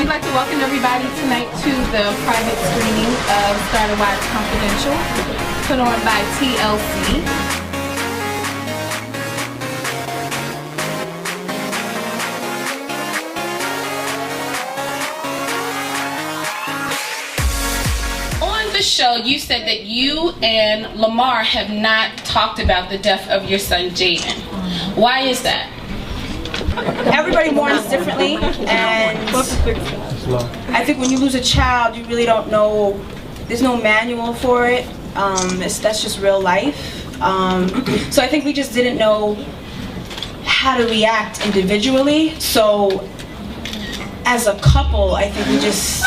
we'd like to welcome everybody tonight to the private screening of Starter Wives Confidential, put on by TLC. On the show, you said that you and Lamar have not talked about the death of your son, Jaden. Why is that? Everybody mourns differently, and I think when you lose a child, you really don't know. There's no manual for it. That's just real life. So I think we just didn't know how to react individually. So as a couple, I think we just,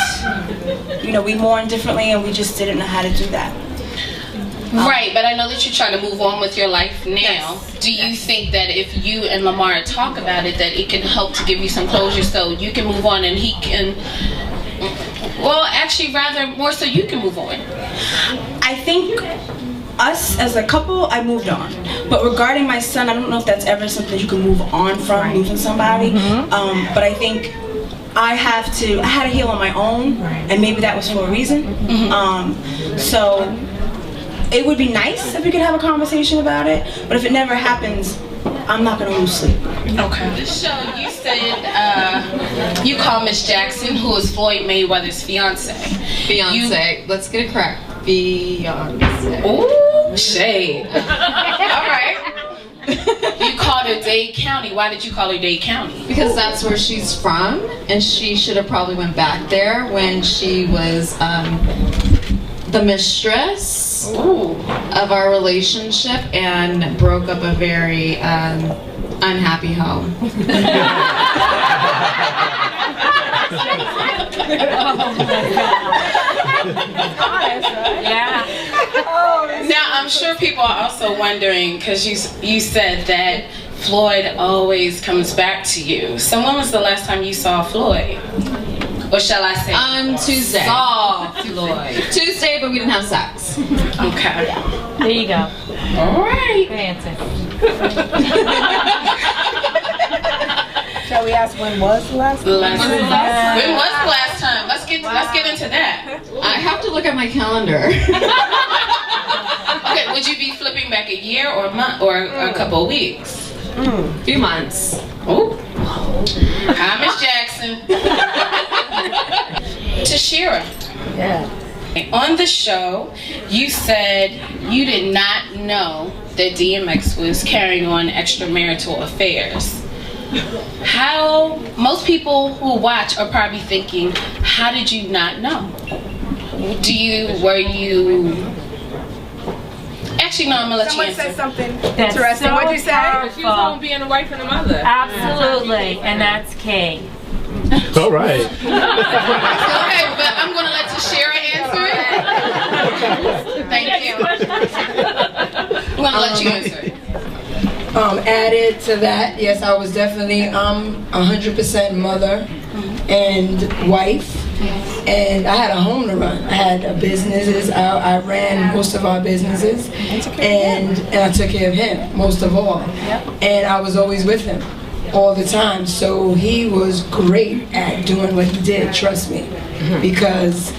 we mourn differently, and we just didn't know how to do that. Right, but I know that you're trying to move on with your life now. Yes. Do you think that if you and Lamar talk about it, that it can help to give you some closure so you can move on and he can, well, actually rather more so you can move on? I think us as a couple, I moved on. But regarding my son, I don't know if that's ever something you can move on from, losing somebody. But I think I had to heal on my own, and maybe that was for a reason. So it would be nice if we could have a conversation about it, but if it never happens, I'm not gonna lose sleep. Okay. The show, you said you call Miss Jackson, who is Floyd Mayweather's fiance. Let's get it correct. Fiance. Ooh, shade. All right. You called her Dade County. Why did you call her Dade County? Because that's where she's from, and she should have probably went back there when she was the mistress of our relationship and broke up a very unhappy home. Yeah. Now I'm sure people are also wondering, because you said that Floyd always comes back to you. So when was the last time you saw Floyd? Or shall I say Tuesday. Saw Floyd. Tuesday, but we didn't have sex. Okay. There you go. All right. Good answer. Shall we ask when was the last time? When was the last time? Let's get into that. I have to look at my calendar. Okay, would you be flipping back a year or a month or a couple of weeks? A few months. Oh. Hi, Miss Jackson. Tashera. Yeah. On the show, you said you did not know that DMX was carrying on extramarital affairs. How most people who watch are probably thinking, how did you not know? Were you actually, no, I'm gonna let you answer. Someone said something That's interesting. so What'd you say? powerful. She was home being a wife and a mother. Absolutely, and that's key. All right. Okay, but I'm gonna let Tashera answer it. Thank you. I'm gonna let you answer it. Added to that, yes, I was definitely 100% mother and wife, and I had a home to run. I had businesses. I ran most of our businesses, and I took care of him most of all. And I was always with him all the time. So he was great at doing what he did. Trust me, because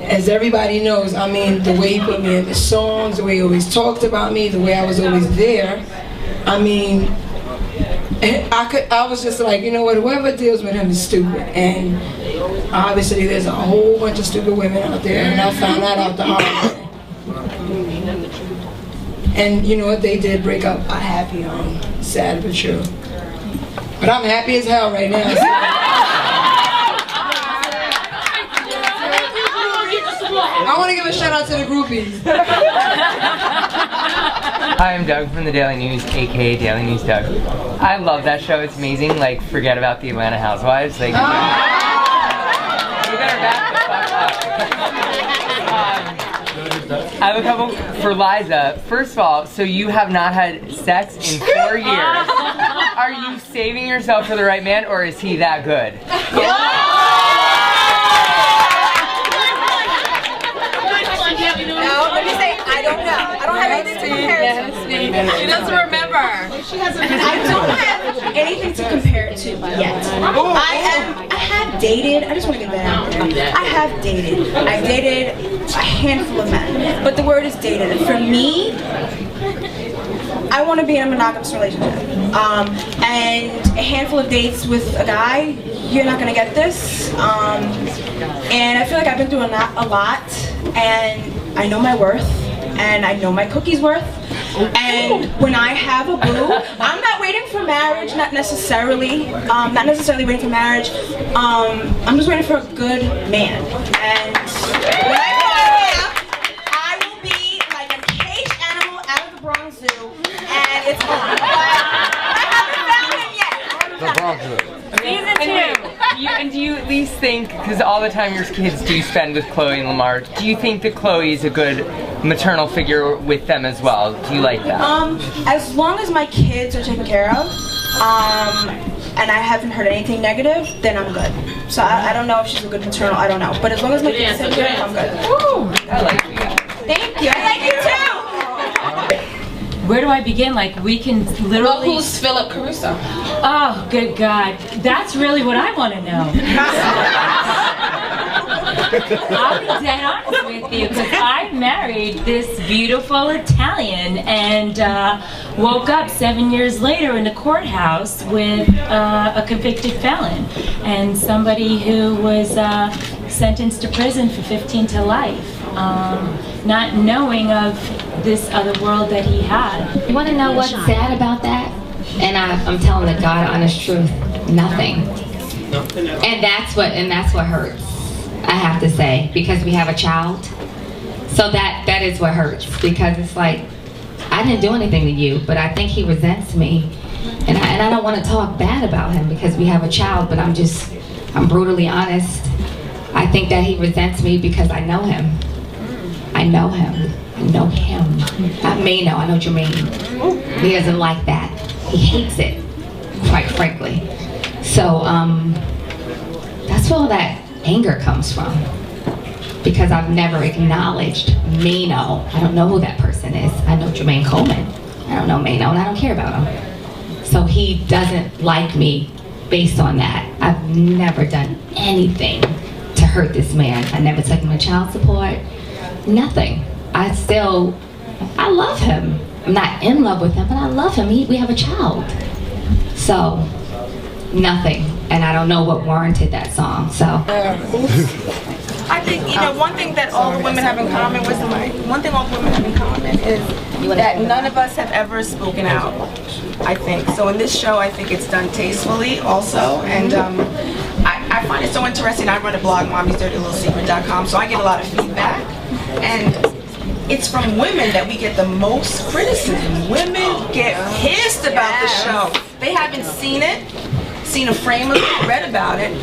as everybody knows, I mean, the way he put me in the songs, the way he always talked about me, the way I was always there. I mean, I was just like, you know what, whoever deals with him is stupid. And obviously there's a whole bunch of stupid women out there, and I found that out the hard way. And you know what, they did break up a happy home, sad but true. But I'm happy as hell right now. I want to give a shout out to the groupies. Hi, I'm Doug from the Daily News, aka Daily News Doug. I love that show. It's amazing. Like, forget about the Atlanta Housewives. Like, you better back the fuck up. I have a couple for Liza. First of all, so you have not had sex in 4 years. Are you saving yourself for the right man, or is he that good? No, let me say, I don't know. I don't have anything to compare it to. She doesn't remember. I don't have anything to compare it to yet. I have dated, I just want to get that out there. I have dated. I've dated a handful of men, but the word is dated. And for me, I want to be in a monogamous relationship. And a handful of dates with a guy, you're not going to get this. And I feel like I've been through a lot, and I know my worth, and I know my cookie's worth. And when I have a boo, I'm not waiting for marriage, not necessarily waiting for marriage. I'm just waiting for a good man. And when I find him, I will be like a caged animal out of the Bronx Zoo, and it's on. But I haven't found him yet. The Bronx Zoo. Season 2. And do you at least think, because all the time your kids do spend with Chloe and Lamar, do you think that Chloe is a good maternal figure with them as well? Do you like that? As long as my kids are taken care of, and I haven't heard anything negative, then I'm good. So I don't know if she's a good maternal, I don't know. But as long as my kids are taken care of, I'm good. Woo! I like you. Thank you. I like you too. Where do I begin? Like, we can literally... Well, who's Phil Caruso? Oh, good God. That's really what I want to know. I'll be dead honest with you, because I married this beautiful Italian and woke up 7 years later in the courthouse with a convicted felon and somebody who was sentenced to prison for 15 to life, not knowing of this other world that he had. You want to know what's sad about that? And I'm telling the God honest truth, nothing. And that's what hurts, I have to say, because we have a child. So that is what hurts, because it's like, I didn't do anything to you, but I think he resents me. And I don't want to talk bad about him because we have a child, but I'm brutally honest. I think that he resents me because I know him. I know him. I know him. Not Maino, I know Jermaine. He doesn't like that. He hates it, quite frankly. So that's where all that anger comes from. Because I've never acknowledged Maino. I don't know who that person is. I know Jermaine Coleman. I don't know Maino, and I don't care about him. So he doesn't like me based on that. I've never done anything to hurt this man. I never took him to child support. Nothing. I love him. I'm not in love with him, but I love him. We have a child. So, nothing. And I don't know what warranted that song, so. I think, one thing that all the women have in common is that none of us have ever spoken out, I think. So in this show, I think it's done tastefully also, and I find it so interesting. I run a blog, mommysdirtylittlesecret.com, so I get a lot of feedback, and it's from women that we get the most criticism. Women get pissed about the show. They haven't seen it, seen a frame of it, read about it,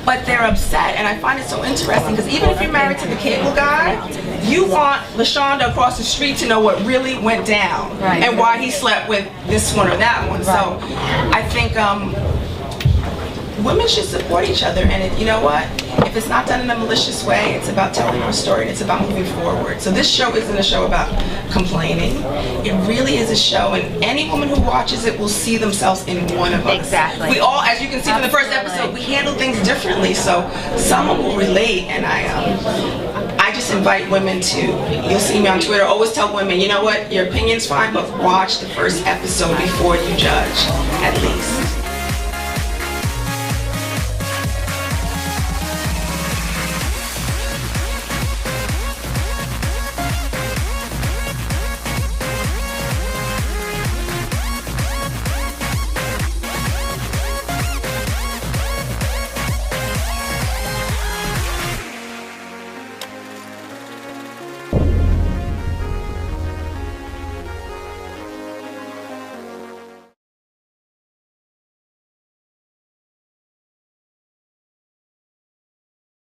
but they're upset, and I find it so interesting because even if you're married to the cable guy, you want LaShonda across the street to know what really went down and why he slept with this one or that one. So I think women should support each other, and you know what? If it's not done in a malicious way, it's about telling our story, and it's about moving forward. So this show isn't a show about complaining. It really is a show, and any woman who watches it will see themselves in one of us. Exactly. We all, as you can see from the first episode, we handle things differently, so someone will relate, and I just invite women to, you'll see me on Twitter, always tell women, you know what, your opinion's fine, but watch the first episode before you judge, at least.